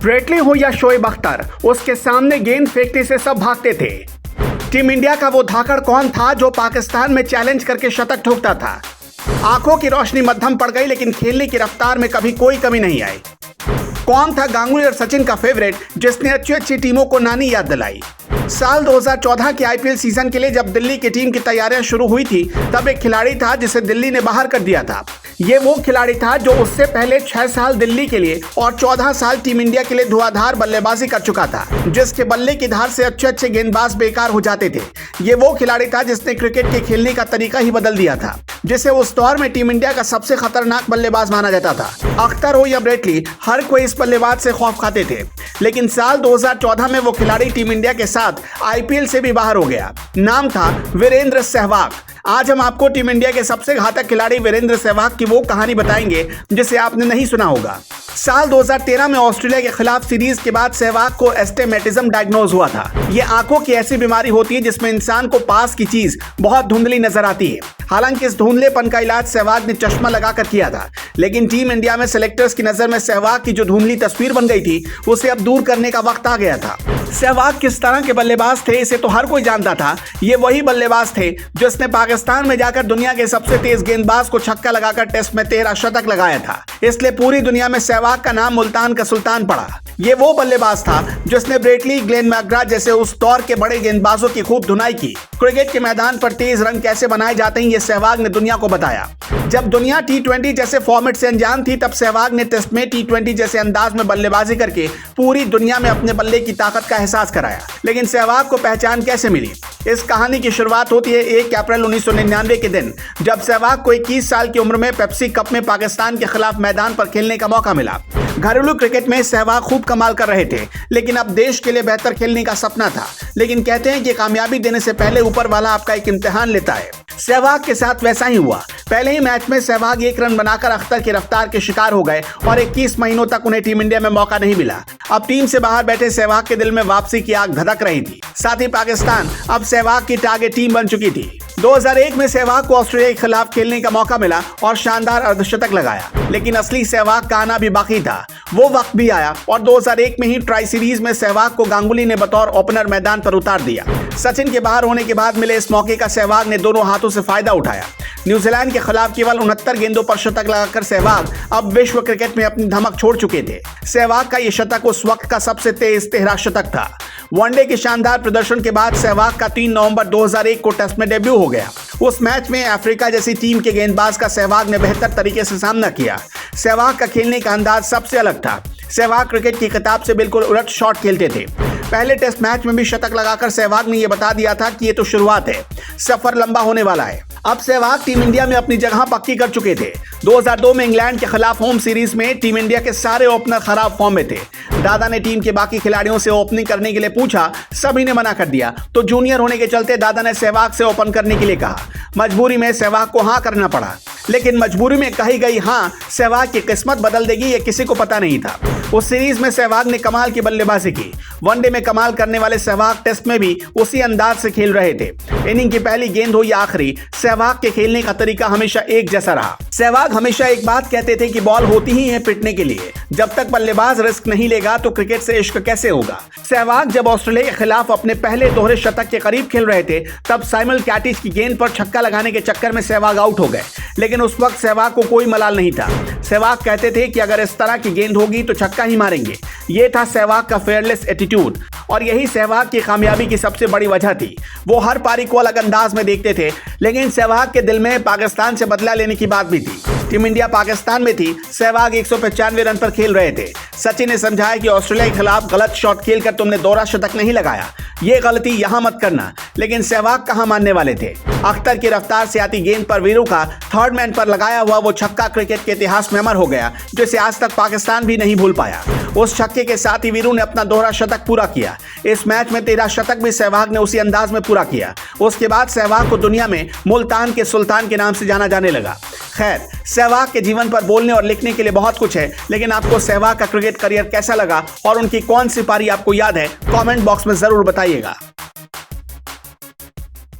Brett Lee हो या शोएब अख्तर, उसके सामने गेंद फेंकने से सब भागते थे। टीम इंडिया का वो धाकड़ कौन था जो पाकिस्तान में चैलेंज करके शतक ठोकता था? आंखों की रोशनी मध्यम पड़ गई, लेकिन खेलने की रफ्तार में कभी कोई कमी नहीं आई। कौन था गांगुली और सचिन का फेवरेट जिसने अच्छी अच्छी टीमों को नानी याद दिलाई? साल 2014 के आईपीएल सीजन के लिए जब दिल्ली की टीम की तैयारियां शुरू हुई थी, तब एक खिलाड़ी था जिसे दिल्ली ने बाहर कर दिया था। ये वो खिलाड़ी था जो उससे पहले 6 साल दिल्ली के लिए और 14 साल टीम इंडिया के लिए धुआंधार बल्लेबाजी कर चुका था, जिसके बल्ले की धार से अच्छे अच्छे गेंदबाज बेकार हो जाते थे। ये वो खिलाड़ी था जिसने क्रिकेट के खेलने का तरीका ही बदल दिया था, जिसे उस दौर में टीम इंडिया का सबसे खतरनाक बल्लेबाज माना जाता था। अख्तर हो या ब्रेटली, हर कोई इस बल्लेबाज से खौफ खाते थे। लेकिन साल 2014 में वो खिलाड़ी टीम इंडिया के साथ आईपीएल से भी बाहर हो गया। नाम था वीरेंद्र सहवाग। आज हम आपको टीम इंडिया के सबसे घातक खिलाड़ी वीरेंद्र सहवाग की वो कहानी बताएंगे जिसे आपने नहीं सुना होगा। साल 2013 में ऑस्ट्रेलिया के खिलाफ सीरीज के बाद सहवाग को एस्टिग्मेटिज्म डायग्नोज हुआ था। ये आंखों की ऐसी बीमारी होती है जिसमें इंसान को पास की चीज बहुत धुंधली नजर आती है। हालांकि इस धुंधलेपन का इलाज सहवाग ने चश्मा लगाकर किया था, लेकिन टीम इंडिया में सिलेक्टर्स की नजर में सहवाग की जो धुंधली तस्वीर बन गई थी, उसे अब दूर करने का वक्त आ गया था। सहवाग किस तरह के बल्लेबाज थे इसे तो हर कोई जानता था। ये वही बल्लेबाज थे जिसने पाकिस्तान में जाकर दुनिया के सबसे तेज गेंदबाज को छक्का लगाकर टेस्ट में 13 शतक लगाया था। इसलिए पूरी दुनिया में सहवाग का नाम मुल्तान का सुल्तान पड़ा। ये वो बल्लेबाज था जिसने ब्रेटली, ग्लेन मैकग्रा जैसे उस दौर के बड़े गेंदबाजों की खूब धुनाई की। क्रिकेट के मैदान पर तेज रन कैसे बनाए जाते हैं, ये सहवाग ने दुनिया को बताया। जब दुनिया T20 जैसे फॉर्मेट से अनजान थी, तब सहवाग ने टेस्ट में T20 जैसे अंदाज में बल्लेबाजी करके पूरी दुनिया में अपने बल्ले की ताकत का एहसास कराया। लेकिन सहवाग को पहचान कैसे मिली? इस कहानी की शुरुआत होती है 1 अप्रैल 1999 के दिन, जब सहवाग को 21 साल की उम्र में पेप्सी कप में पाकिस्तान के खिलाफ मैदान पर खेलने का मौका मिला। घरेलू क्रिकेट में सहवाग खूब कमाल कर रहे थे, लेकिन अब देश के लिए बेहतर खेलने का सपना था। लेकिन कहते हैं कि कामयाबी देने से पहले ऊपर वाला आपका एक इम्तिहान लेता है। सहवाग के साथ वैसा ही हुआ। पहले ही मैच में सहवाग 1 रन बनाकर अख्तर की रफ्तार के शिकार हो गए और 21 महीनों तक उन्हें टीम इंडिया में मौका नहीं मिला। अब टीम से बाहर बैठे सहवाग के दिल में वापसी की आग धधक रही थी। साथ ही पाकिस्तान अब सहवाग की टारगेट टीम बन चुकी थी। 2001 में सहवाग को ऑस्ट्रेलिया के खिलाफ खेलने का मौका मिला और शानदार अर्धशतक लगाया, लेकिन असली सहवाग का आना भी बाकी था। वो वक्त भी आया और 2001 में ही ट्राई सीरीज में सहवाग को गांगुली ने बतौर ओपनर मैदान पर उतार दिया। सचिन के बाहर होने के बाद मिले इस मौके का सहवाग ने दोनों हाथों से फायदा उठाया। न्यूजीलैंड के खिलाफ केवल 69 गेंदों पर शतक लगाकर सहवाग अब विश्व क्रिकेट में अपनी धमक छोड़ चुके थे। सहवाग का यह शतक उस वक्त का सबसे तेज 13 शतक था। वनडे के शानदार प्रदर्शन के बाद सहवाग का 3 नवंबर 2001 को टेस्ट में डेब्यू हो गया। उस मैच में अफ्रीका जैसी टीम के गेंदबाज का सहवाग ने बेहतर तरीके से सामना किया। सहवाग का खेलने का अंदाज सबसे अलग था। सहवाग क्रिकेट की किताब से बिल्कुल उलट शॉट खेलते थे। पहले टेस्ट मैच में भी शतक लगाकर सहवाग ने यह बता दिया था कि ये तो शुरुआत है, सफर लंबा होने वाला है। अब सहवाग टीम इंडिया में अपनी जगह पक्की कर चुके थे। 2002 में इंग्लैंड के खिलाफ होम सीरीज में टीम इंडिया के सारे ओपनर खराब फॉर्म में थे। दादा ने टीम के बाकी खिलाड़ियों से ओपनिंग करने के लिए पूछा, सभी ने मना कर दिया, तो जूनियर होने के चलते दादा ने सहवाग से ओपन करने के लिए कहा। मजबूरी में सहवाग को हाँ करना पड़ा, लेकिन मजबूरी में कही गई हाँ सहवाग की किस्मत बदल देगी ये किसी को पता नहीं था। उस सीरीज में सहवाग ने कमाल की बल्लेबाजी की। वनडे में कमाल करने वाले सहवाग टेस्ट में भी उसी अंदाज से खेल रहे थे। इनिंग की पहली गेंद हो या आखिरी, सहवाग के खेलने का तरीका हमेशा एक जैसा रहा। सहवाग हमेशा एक बात कहते थे कि बॉल होती ही है पिटने के लिए। जब तक बल्लेबाज रिस्क नहीं लेगा तो क्रिकेट से इश्क कैसे होगा। सहवाग जब ऑस्ट्रेलिया के खिलाफ अपने पहले दोहरे शतक के करीब खेल रहे थे, तब साइमन कैटिस की गेंद पर छक्का लगाने के चक्कर में सहवाग आउट हो गए। लेकिन उस वक्त सहवाग को कोई मलाल नहीं था। सहवाग कहते थे कि अगर इस तरह की गेंद होगी तो छक्का ही मारेंगे। ये था सहवाग का फेयरलेस एटीट्यूड, और यही सहवाग की कामयाबी की सबसे बड़ी वजह थी। वो हर पारी को अलग अंदाज में देखते थे, लेकिन सहवाग के दिल में पाकिस्तान से बदला लेने की बात भी थी। टीम इंडिया पाकिस्तान में थी। सहवाग 195 रन पर खेल रहे थे। सचिन ने समझाया कि ऑस्ट्रेलिया के खिलाफ गलत शॉट खेलकर तुमने दोहरा शतक नहीं लगाया, ये गलती यहां मत करना। लेकिन सहवाग कहां मानने वाले थे। अख्तर की रफ्तार से आती गेंद पर वीरू का थर्ड मैन पर लगाया हुआ वो छक्का क्रिकेट के इतिहास में अमर हो गया, जिसे आज तक पाकिस्तान भी नहीं भूल पाया। उस छक्के के साथ ही वीरू ने अपना दोहरा शतक पूरा किया। इस मैच में 13 शतक भी सहवाग ने उसी अंदाज में पूरा किया। उसके बाद सहवाग को दुनिया में मुल्तान के सुल्तान के नाम से जाना जाने लगा। खैर, सहवाग के जीवन पर बोलने और लिखने के लिए बहुत कुछ है, लेकिन आपको सहवाग का क्रिकेट करियर कैसा लगा और उनकी कौन सी पारी आपको याद है, कमेंट बॉक्स में जरूर बताइएगा।